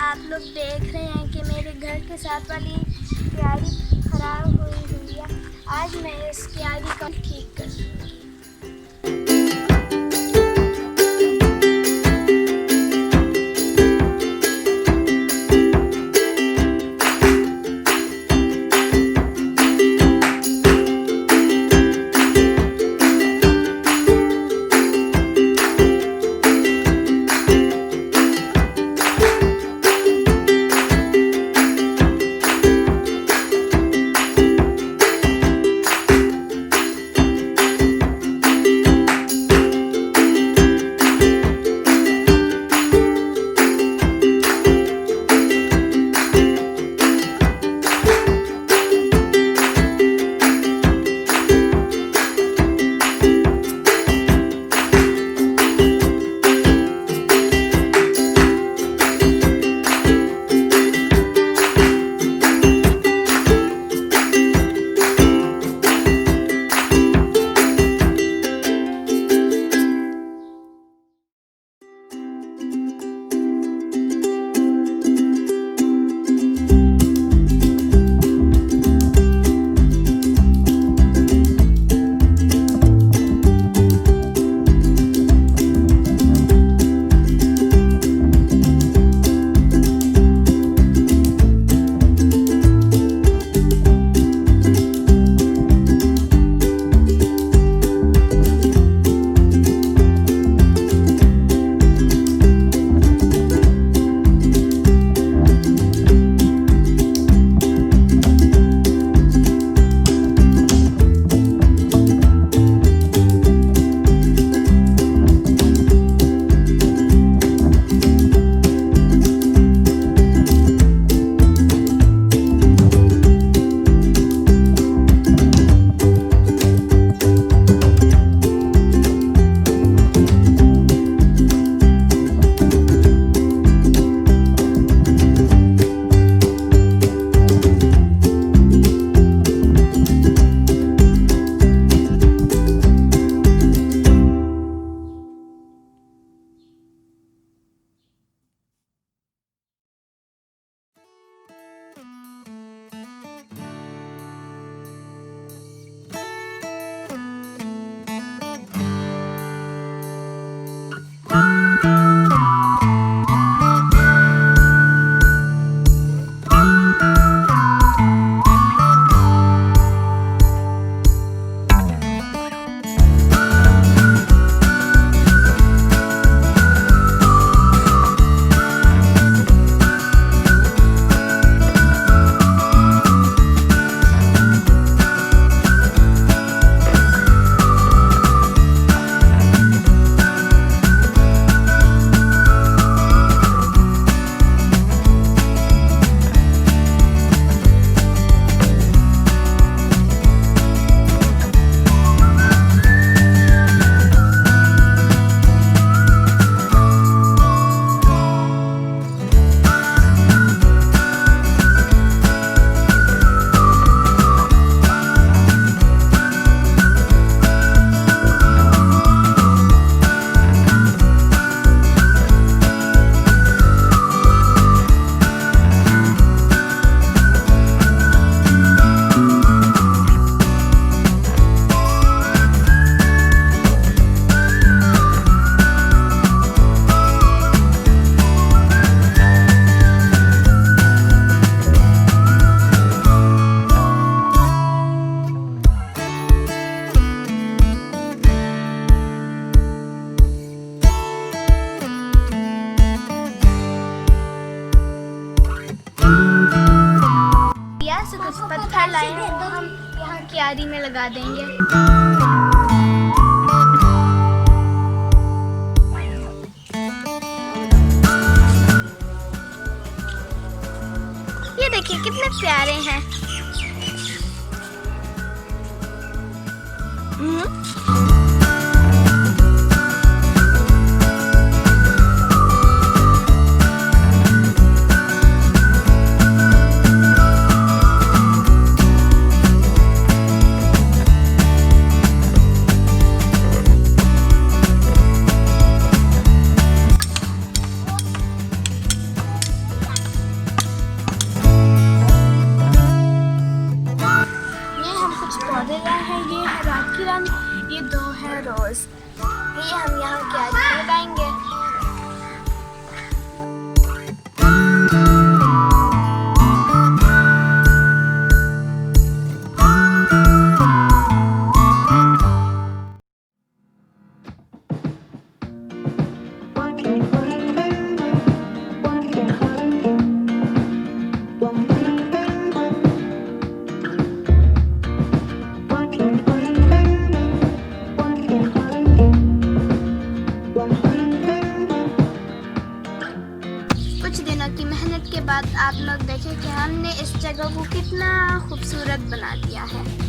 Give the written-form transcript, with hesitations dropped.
आप लोग देख रहे हैं कि मेरे घर के साथ वाली क्यारी खराब हुई है। आज मैं इस क्यारी को ठीक करूँगी। कुछ पत्थर लाए हैं, हम यहाँ क्यारी में लगा देंगे। ये देखिए कितने प्यारे हैं। ये है रात की रानी, ये 2 है रोज। ये हम यहाँ क्यारी में लगाएंगे। कुछ दिनों की मेहनत के बाद आप लोग देखें कि हमने इस जगह को कितना खूबसूरत बना दिया है।